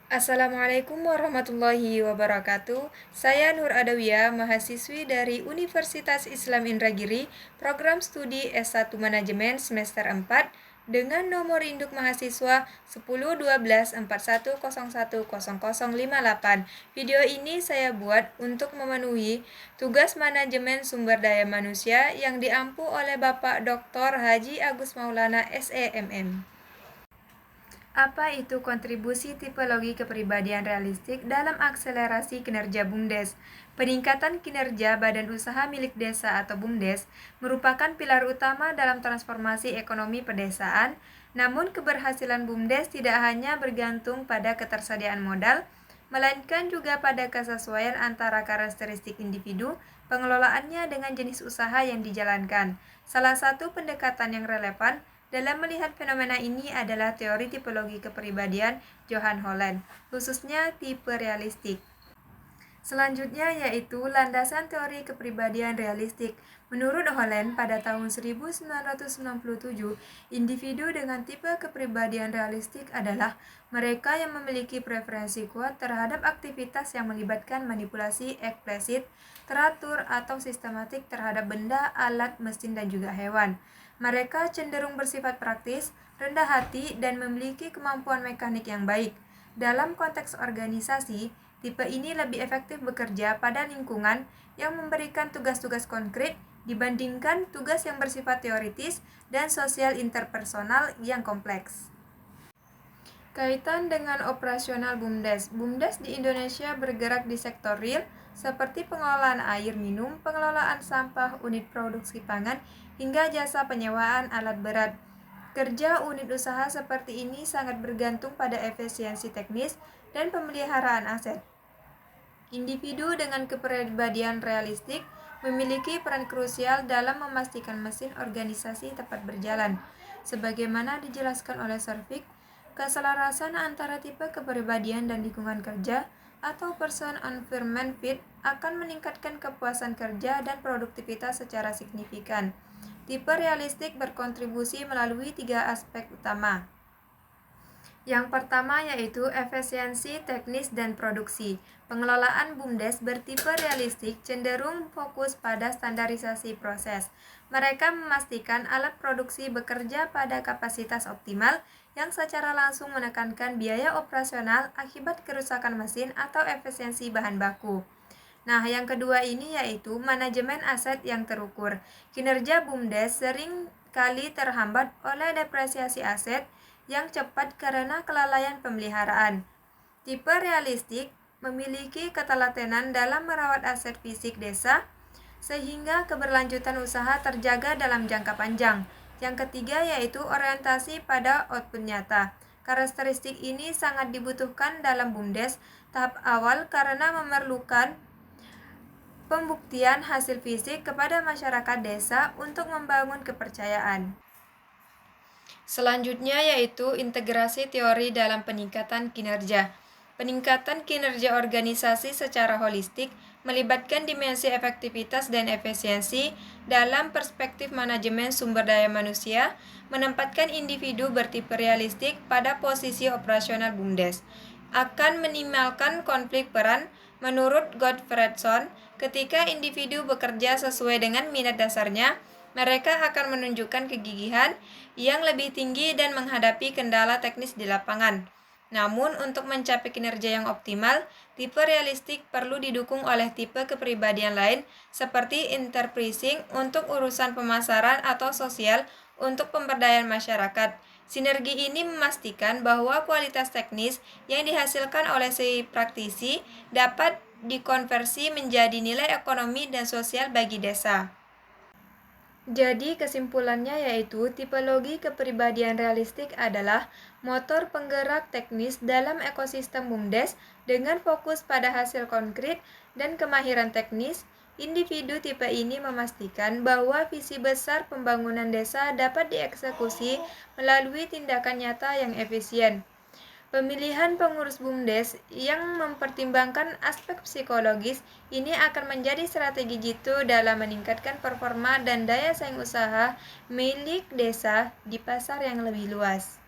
Assalamualaikum warahmatullahi wabarakatuh. Saya Nur Adawiyah, mahasiswi dari Universitas Islam Indragiri, program studi S1 Manajemen semester 4 dengan nomor induk mahasiswa 101241010058. Video ini saya buat untuk memenuhi tugas manajemen sumber daya manusia yang diampu oleh Bapak Dr. Haji Agus Maulana SEMM. Apa itu kontribusi tipologi kepribadian realistik dalam akselerasi kinerja BUMDes? Peningkatan kinerja badan usaha milik desa atau BUMDes merupakan pilar utama dalam transformasi ekonomi pedesaan, namun keberhasilan BUMDes tidak hanya bergantung pada ketersediaan modal, melainkan juga pada kesesuaian antara karakteristik individu, pengelolaannya dengan jenis usaha yang dijalankan. Salah satu pendekatan yang relevan dalam melihat fenomena ini adalah teori tipologi kepribadian Johan Holland, khususnya tipe realistik. Selanjutnya yaitu landasan teori kepribadian realistik. Menurut Holland, pada tahun 1997, individu dengan tipe kepribadian realistik adalah mereka yang memiliki preferensi kuat terhadap aktivitas yang melibatkan manipulasi eksplisit, teratur, atau sistematik terhadap benda, alat, mesin, dan juga hewan. Mereka cenderung bersifat praktis, rendah hati, dan memiliki kemampuan mekanik yang baik. Dalam konteks organisasi, tipe ini lebih efektif bekerja pada lingkungan yang memberikan tugas-tugas konkret dibandingkan tugas yang bersifat teoritis dan sosial interpersonal yang kompleks. Kaitan dengan operasional BUMDes. BUMDes di Indonesia bergerak di sektor real seperti pengelolaan air minum, pengelolaan sampah, unit produksi pangan, hingga jasa penyewaan alat berat. Kerja unit usaha seperti ini sangat bergantung pada efisiensi teknis dan pemeliharaan aset. Individu dengan kepribadian realistik memiliki peran krusial dalam memastikan mesin organisasi tepat berjalan. Sebagaimana dijelaskan oleh Servik, keselarasan antara tipe kepribadian dan lingkungan kerja atau person environment fit akan meningkatkan kepuasan kerja dan produktivitas secara signifikan. Tipe realistik berkontribusi melalui 3 aspek utama. Yang pertama yaitu efisiensi teknis dan produksi. Pengelolaan BUMDes bertipe realistik cenderung fokus pada standarisasi proses. Mereka memastikan alat produksi bekerja pada kapasitas optimal yang secara langsung menekankan biaya operasional akibat kerusakan mesin atau efisiensi bahan baku. Nah, yang kedua ini yaitu manajemen aset yang terukur. Kinerja BUMDes sering kali terhambat oleh depresiasi aset yang cepat karena kelalaian pemeliharaan. Tipe realistik memiliki ketelatenan dalam merawat aset fisik desa sehingga keberlanjutan usaha terjaga dalam jangka panjang. Yang ketiga yaitu orientasi pada output nyata. Karakteristik ini sangat dibutuhkan dalam BUMDes tahap awal karena memerlukan pembuktian hasil fisik kepada masyarakat desa untuk membangun kepercayaan. Selanjutnya yaitu integrasi teori dalam peningkatan kinerja. Peningkatan kinerja organisasi secara holistik melibatkan dimensi efektivitas dan efisiensi dalam perspektif manajemen sumber daya manusia, menempatkan individu bertipe realistik pada posisi operasional BUMDes. Akan minimalkan konflik peran, menurut Gottfredson, ketika individu bekerja sesuai dengan minat dasarnya, mereka akan menunjukkan kegigihan yang lebih tinggi dan menghadapi kendala teknis di lapangan. Namun, untuk mencapai kinerja yang optimal, tipe realistik perlu didukung oleh tipe kepribadian lain seperti enterprising untuk urusan pemasaran atau sosial untuk pemberdayaan masyarakat. Sinergi ini memastikan bahwa kualitas teknis yang dihasilkan oleh si praktisi dapat dikonversi menjadi nilai ekonomi dan sosial bagi desa. Jadi kesimpulannya yaitu tipologi kepribadian realistik adalah motor penggerak teknis dalam ekosistem BUMDes dengan fokus pada hasil konkret dan kemahiran teknis. Individu tipe ini memastikan bahwa visi besar pembangunan desa dapat dieksekusi melalui tindakan nyata yang efisien. Pemilihan pengurus BUMDes yang mempertimbangkan aspek psikologis ini akan menjadi strategi jitu dalam meningkatkan performa dan daya saing usaha milik desa di pasar yang lebih luas.